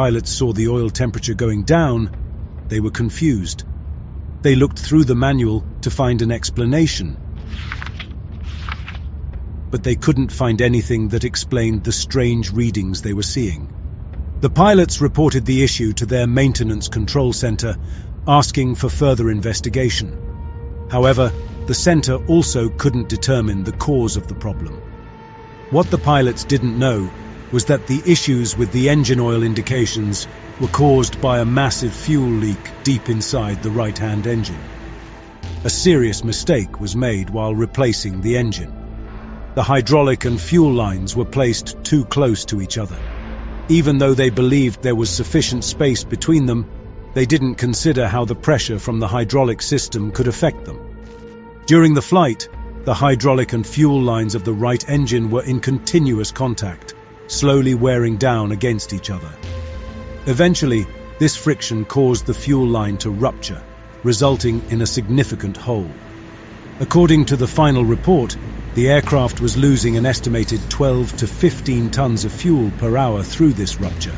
Pilots saw the oil temperature going down, they were confused. They looked through the manual to find an explanation, but they couldn't find anything that explained the strange readings they were seeing. The pilots reported the issue to their maintenance control center, asking for further investigation. However, the center also couldn't determine the cause of the problem. What the pilots didn't know was that the issues with the engine oil indications were caused by a massive fuel leak deep inside the right-hand engine. A serious mistake was made while replacing the engine. The hydraulic and fuel lines were placed too close to each other. Even though they believed there was sufficient space between them, they didn't consider how the pressure from the hydraulic system could affect them. During the flight, the hydraulic and fuel lines of the right engine were in continuous contact, slowly wearing down against each other. Eventually, this friction caused the fuel line to rupture, resulting in a significant hole. According to the final report, the aircraft was losing an estimated 12 to 15 tons of fuel per hour through this rupture,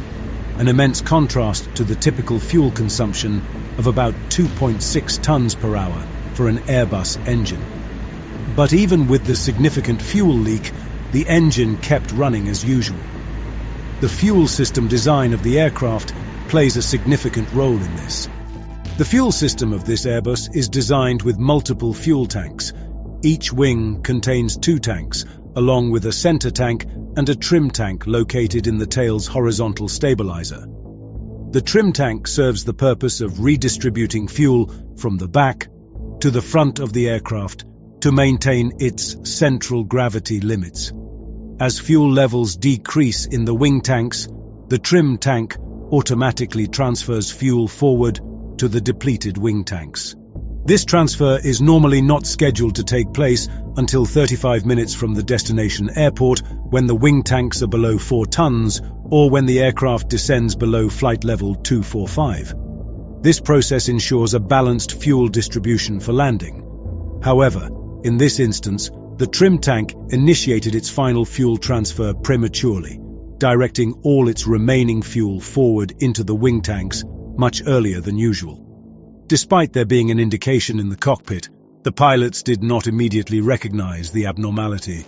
an immense contrast to the typical fuel consumption of about 2.6 tons per hour for an Airbus engine. But even with the significant fuel leak, the engine kept running as usual. The fuel system design of the aircraft plays a significant role in this. The fuel system of this Airbus is designed with multiple fuel tanks. Each wing contains 2 tanks, along with a center tank and a trim tank located in the tail's horizontal stabilizer. The trim tank serves the purpose of redistributing fuel from the back to the front of the aircraft to maintain its central gravity limits. As fuel levels decrease in the wing tanks, the trim tank automatically transfers fuel forward to the depleted wing tanks. This transfer is normally not scheduled to take place until 35 minutes from the destination airport, when the wing tanks are below 4 tons or when the aircraft descends below flight level 245. This process ensures a balanced fuel distribution for landing. However, in this instance, the trim tank initiated its final fuel transfer prematurely, directing all its remaining fuel forward into the wing tanks much earlier than usual. Despite there being an indication in the cockpit, the pilots did not immediately recognize the abnormality.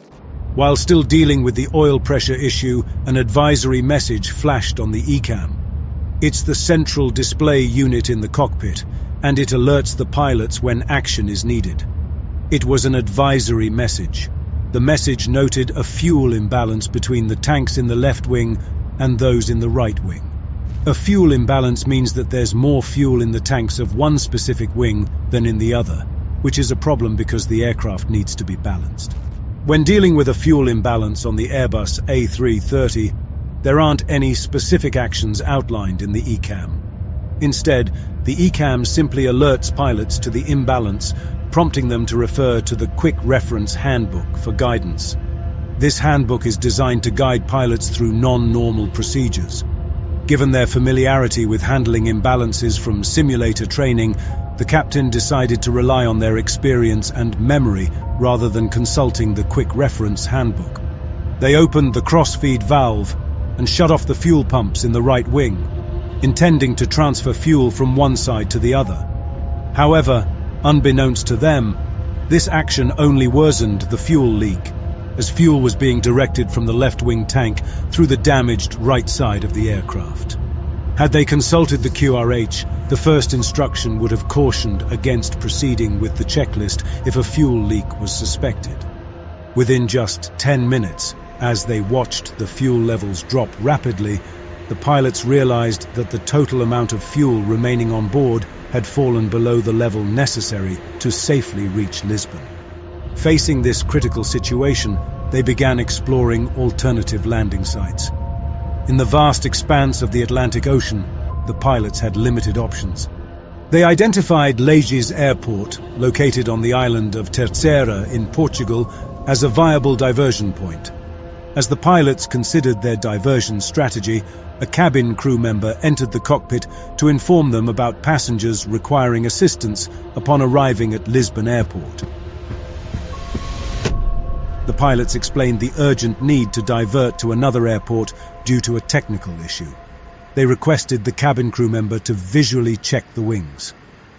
While still dealing with the oil pressure issue, an advisory message flashed on the ECAM. It's the central display unit in the cockpit, and it alerts the pilots when action is needed. It was an advisory message. The message noted a fuel imbalance between the tanks in the left wing and those in the right wing. A fuel imbalance means that there's more fuel in the tanks of one specific wing than in the other, which is a problem because the aircraft needs to be balanced. When dealing with a fuel imbalance on the Airbus A330, there aren't any specific actions outlined in the ECAM. Instead, the ECAM simply alerts pilots to the imbalance, prompting them to refer to the Quick Reference Handbook for guidance. This handbook is designed to guide pilots through non-normal procedures. Given their familiarity with handling imbalances from simulator training, the captain decided to rely on their experience and memory rather than consulting the Quick Reference Handbook. They opened the cross-feed valve and shut off the fuel pumps in the right wing, intending to transfer fuel from one side to the other. However, unbeknownst to them, this action only worsened the fuel leak, as fuel was being directed from the left wing tank through the damaged right side of the aircraft. Had they consulted the QRH, the first instruction would have cautioned against proceeding with the checklist if a fuel leak was suspected. Within just 10 minutes, as they watched the fuel levels drop rapidly, the pilots realized that the total amount of fuel remaining on board had fallen below the level necessary to safely reach Lisbon. Facing this critical situation, they began exploring alternative landing sites. In the vast expanse of the Atlantic Ocean, the pilots had limited options. They identified Leges Airport, located on the island of Terceira in Portugal, as a viable diversion point. As the pilots considered their diversion strategy, a cabin crew member entered the cockpit to inform them about passengers requiring assistance upon arriving at Lisbon Airport. The pilots explained the urgent need to divert to another airport due to a technical issue. They requested the cabin crew member to visually check the wings.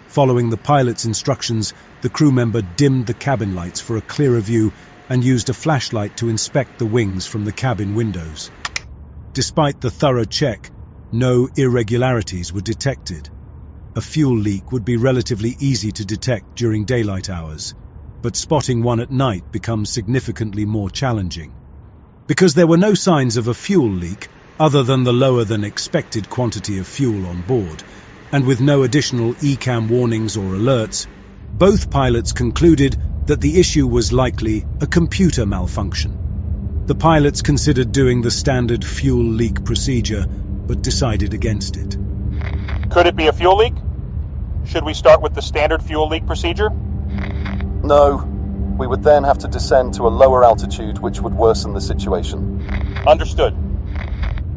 Following the pilot's instructions, the crew member dimmed the cabin lights for a clearer view and used a flashlight to inspect the wings from the cabin windows. Despite the thorough check, no irregularities were detected. A fuel leak would be relatively easy to detect during daylight hours, but spotting one at night becomes significantly more challenging. Because there were no signs of a fuel leak, other than the lower than expected quantity of fuel on board, and with no additional ECAM warnings or alerts, both pilots concluded that the issue was likely a computer malfunction. The pilots considered doing the standard fuel leak procedure, but decided against it. Could it be a fuel leak? Should we start with the standard fuel leak procedure? No. We would then have to descend to a lower altitude, which would worsen the situation. Understood.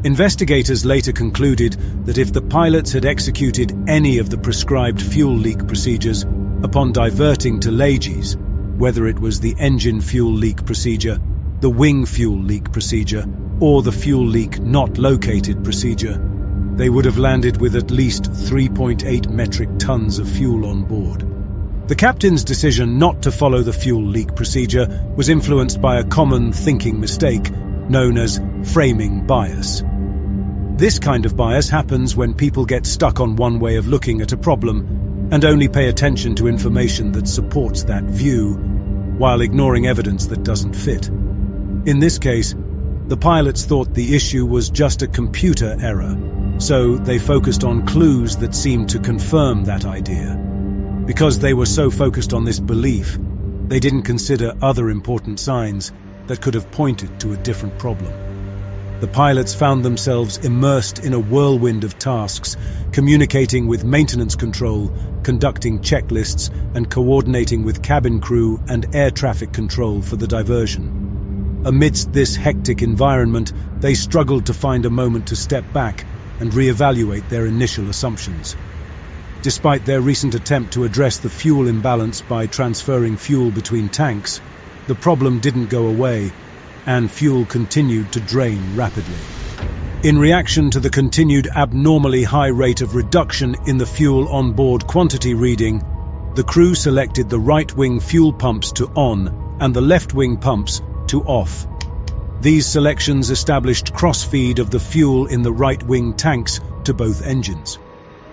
Investigators later concluded that if the pilots had executed any of the prescribed fuel leak procedures upon diverting to Lages, whether it was the engine fuel leak procedure, the wing fuel leak procedure, or the fuel leak not located procedure, they would have landed with at least 3.8 metric tons of fuel on board. The captain's decision not to follow the fuel leak procedure was influenced by a common thinking mistake known as framing bias. This kind of bias happens when people get stuck on one way of looking at a problem and only pay attention to information that supports that view, while ignoring evidence that doesn't fit. In this case, the pilots thought the issue was just a computer error, so they focused on clues that seemed to confirm that idea. Because they were so focused on this belief, they didn't consider other important signs that could have pointed to a different problem. The pilots found themselves immersed in a whirlwind of tasks, communicating with maintenance control, conducting checklists, and coordinating with cabin crew and air traffic control for the diversion. Amidst this hectic environment, they struggled to find a moment to step back and reevaluate their initial assumptions. Despite their recent attempt to address the fuel imbalance by transferring fuel between tanks, the problem didn't go away, and fuel continued to drain rapidly. In reaction to the continued abnormally high rate of reduction in the fuel on-board quantity reading, the crew selected the right-wing fuel pumps to on and the left-wing pumps to off. These selections established cross-feed of the fuel in the right-wing tanks to both engines.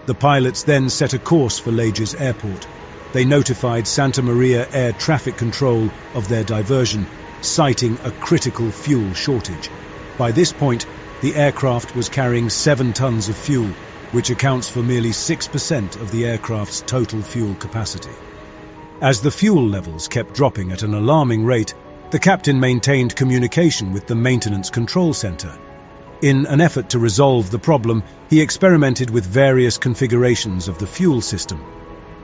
The pilots then set a course for Lages Airport. They notified Santa Maria Air Traffic Control of their diversion, citing a critical fuel shortage. By this point, the aircraft was carrying 7 tons of fuel, which accounts for merely 6% of the aircraft's total fuel capacity. As the fuel levels kept dropping at an alarming rate, the captain maintained communication with the maintenance control center. In an effort to resolve the problem, he experimented with various configurations of the fuel system.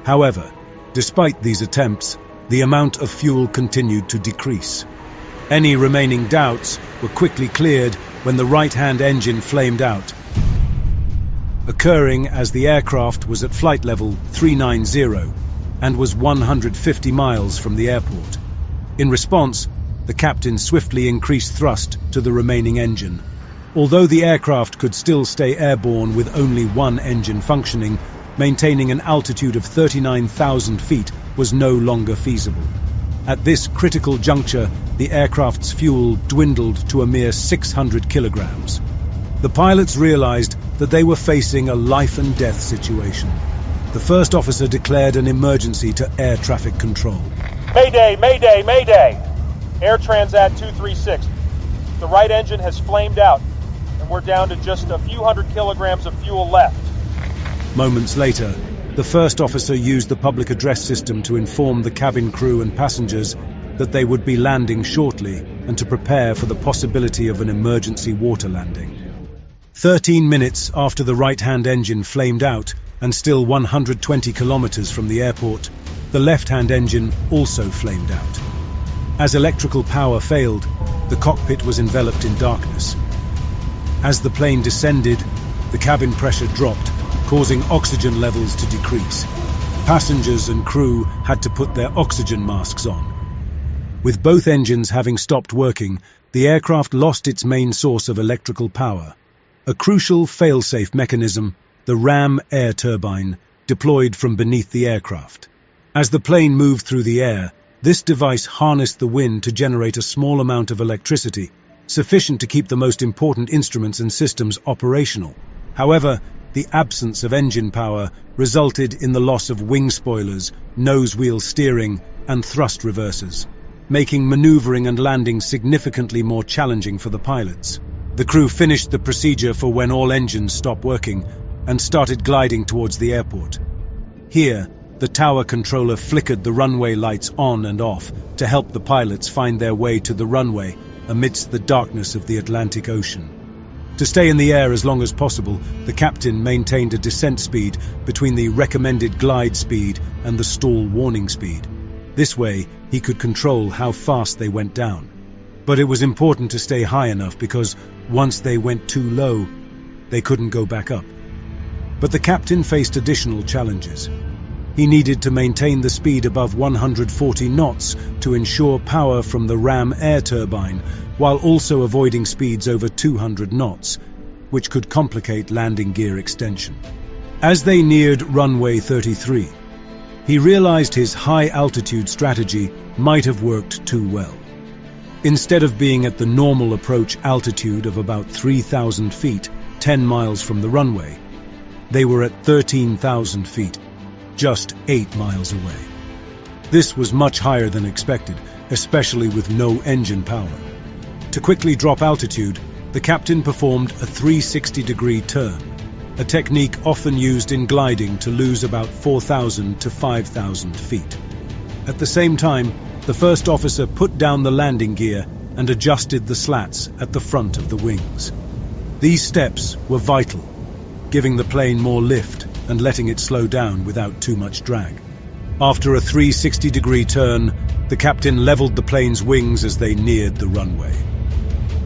However, despite these attempts, the amount of fuel continued to decrease. Any remaining doubts were quickly cleared when the right-hand engine flamed out, occurring as the aircraft was at flight level 390 and was 150 miles from the airport. In response, the captain swiftly increased thrust to the remaining engine. Although the aircraft could still stay airborne with only one engine functioning, maintaining an altitude of 39,000 feet was no longer feasible. At this critical juncture, the aircraft's fuel dwindled to a mere 600 kilograms. The pilots realized that they were facing a life-and-death situation. The first officer declared an emergency to air traffic control. Mayday, mayday, mayday! Air Transat 236. The right engine has flamed out, and we're down to just a few hundred kilograms of fuel left. Moments later, the first officer used the public address system to inform the cabin crew and passengers that they would be landing shortly and to prepare for the possibility of an emergency water landing. 13 minutes after the right-hand engine flamed out, and still 120 kilometers from the airport, the left-hand engine also flamed out. As electrical power failed, the cockpit was enveloped in darkness. As the plane descended, the cabin pressure dropped, causing oxygen levels to decrease. Passengers and crew had to put their oxygen masks on. With both engines having stopped working, the aircraft lost its main source of electrical power. a crucial fail-safe mechanism, the ram air turbine, deployed from beneath the aircraft. As the plane moved through the air, this device harnessed the wind to generate a small amount of electricity, sufficient to keep the most important instruments and systems operational. However, the absence of engine power resulted in the loss of wing spoilers, nose wheel steering, and thrust reversers, making maneuvering and landing significantly more challenging for the pilots. The crew finished the procedure for when all engines stopped working and started gliding towards the airport. Here, the tower controller flickered the runway lights on and off to help the pilots find their way to the runway amidst the darkness of the Atlantic Ocean. To stay in the air as long as possible, the captain maintained a descent speed between the recommended glide speed and the stall warning speed. This way, he could control how fast they went down. But it was important to stay high enough because once they went too low, they couldn't go back up. But the captain faced additional challenges. He needed to maintain the speed above 140 knots to ensure power from the ram air turbine, while also avoiding speeds over 200 knots, which could complicate landing gear extension. As they neared runway 33, he realized his high-altitude strategy might have worked too well. Instead of being at the normal approach altitude of about 3,000 feet, 10 miles from the runway, they were at 13,000 feet, just 8 miles away. This was much higher than expected, especially with no engine power. To quickly drop altitude, the captain performed a 360-degree turn, a technique often used in gliding to lose about 4,000 to 5,000 feet. At the same time, the first officer put down the landing gear and adjusted the slats at the front of the wings. These steps were vital, giving the plane more lift and letting it slow down without too much drag. After a 360-degree turn, the captain leveled the plane's wings as they neared the runway.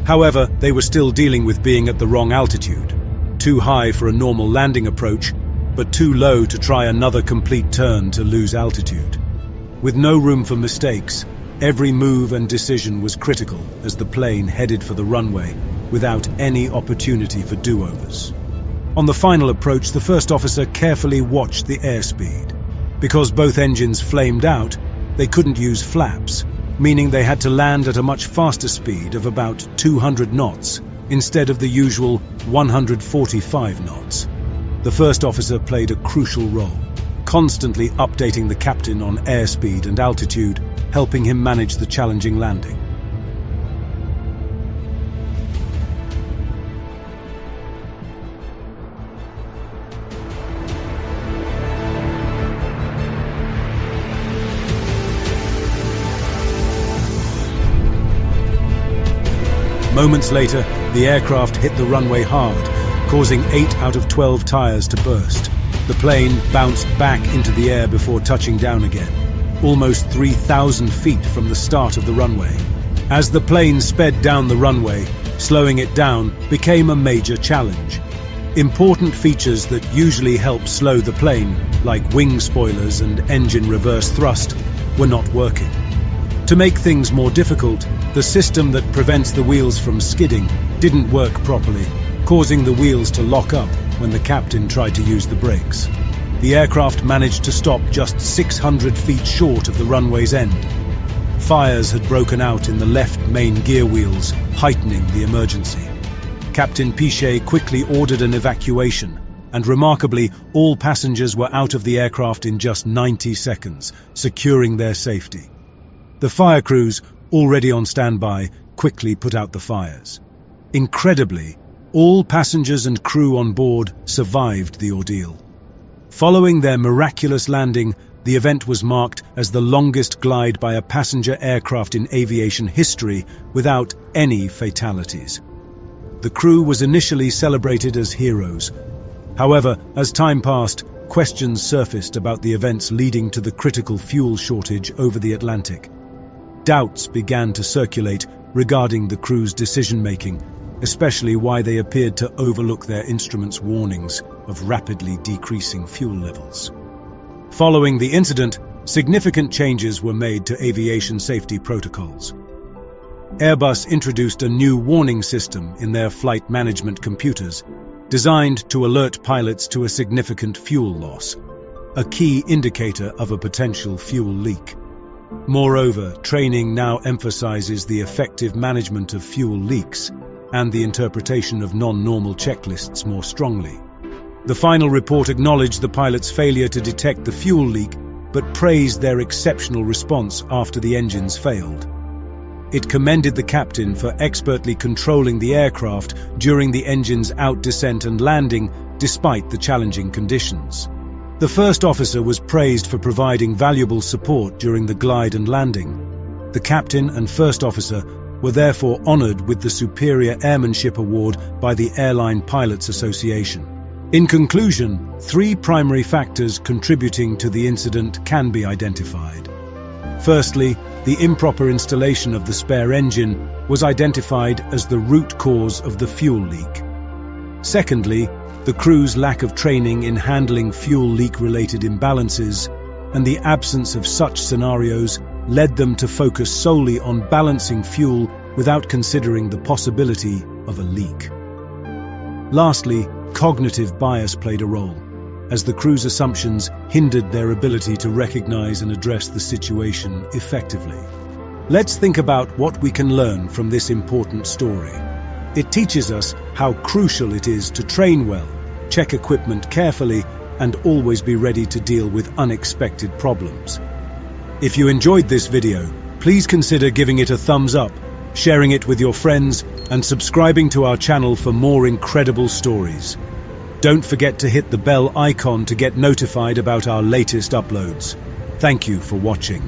However, they were still dealing with being at the wrong altitude, too high for a normal landing approach, but too low to try another complete turn to lose altitude. With no room for mistakes, every move and decision was critical as the plane headed for the runway without any opportunity for do-overs. On the final approach, the first officer carefully watched the airspeed. Because both engines flamed out, they couldn't use flaps, meaning they had to land at a much faster speed of about 200 knots instead of the usual 145 knots. The first officer played a crucial role, constantly updating the captain on airspeed and altitude, helping him manage the challenging landing. Moments later, the aircraft hit the runway hard, causing 8 out of 12 tires to burst. The plane bounced back into the air before touching down again, almost 3,000 feet from the start of the runway. As the plane sped down the runway, slowing it down became a major challenge. Important features that usually help slow the plane, like wing spoilers and engine reverse thrust, were not working. To make things more difficult, the system that prevents the wheels from skidding didn't work properly, causing the wheels to lock up when the captain tried to use the brakes. The aircraft managed to stop just 600 feet short of the runway's end. Fires had broken out in the left main gear wheels, heightening the emergency. Captain Pichet quickly ordered an evacuation, and remarkably, all passengers were out of the aircraft in just 90 seconds, securing their safety. The fire crews, already on standby, quickly put out the fires. Incredibly, all passengers and crew on board survived the ordeal. Following their miraculous landing, the event was marked as the longest glide by a passenger aircraft in aviation history without any fatalities. The crew was initially celebrated as heroes. However, as time passed, questions surfaced about the events leading to the critical fuel shortage over the Atlantic. Doubts began to circulate regarding the crew's decision-making, especially why they appeared to overlook their instruments' warnings of rapidly decreasing fuel levels. Following the incident, significant changes were made to aviation safety protocols. Airbus introduced a new warning system in their flight management computers, designed to alert pilots to a significant fuel loss, a key indicator of a potential fuel leak. Moreover, training now emphasizes the effective management of fuel leaks and the interpretation of non-normal checklists more strongly. The final report acknowledged the pilot's failure to detect the fuel leak, but praised their exceptional response after the engines failed. It commended the captain for expertly controlling the aircraft during the engine's out-descent and landing, despite the challenging conditions. The first officer was praised for providing valuable support during the glide and landing. The captain and first officer were therefore honored with the Superior Airmanship Award by the Airline Pilots Association. In conclusion, 3 primary factors contributing to the incident can be identified. Firstly, the improper installation of the spare engine was identified as the root cause of the fuel leak. Secondly, the crew's lack of training in handling fuel leak-related imbalances and the absence of such scenarios led them to focus solely on balancing fuel without considering the possibility of a leak. Lastly, cognitive bias played a role, as the crew's assumptions hindered their ability to recognize and address the situation effectively. Let's think about what we can learn from this important story. It teaches us how crucial it is to train well, check equipment carefully, and always be ready to deal with unexpected problems. If you enjoyed this video, please consider giving it a thumbs up, sharing it with your friends, and subscribing to our channel for more incredible stories. Don't forget to hit the bell icon to get notified about our latest uploads. Thank you for watching.